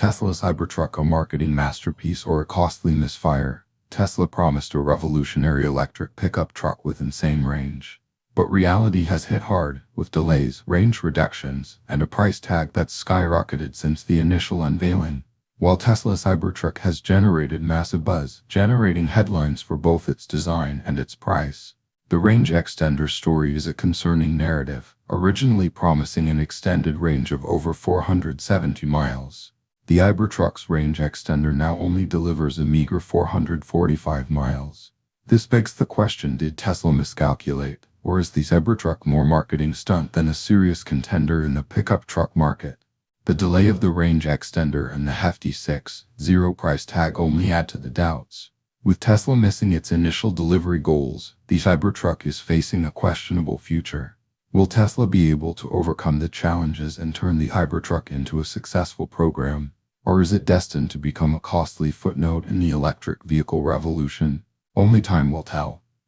Tesla Cybertruck a marketing masterpiece or a costly misfire? Tesla promised a revolutionary electric pickup truck with insane range. But reality has hit hard, with delays, range reductions, and a price tag that's skyrocketed since the initial unveiling. While Tesla Cybertruck has generated massive buzz, generating headlines for both its design and its price, the range extender story is a concerning narrative, originally promising an extended range of over 470 miles. The Cybertruck's range extender now only delivers a meager 445 miles. This begs the question, did Tesla miscalculate, or is the Cybertruck more marketing stunt than a serious contender in the pickup truck market? The delay of the range extender and the hefty 6.0 price tag only add to the doubts. With Tesla missing its initial delivery goals, the Cybertruck is facing a questionable future. Will Tesla be able to overcome the challenges and turn the Cybertruck into a successful program? Or is it destined to become a costly footnote in the electric vehicle revolution? Only time will tell.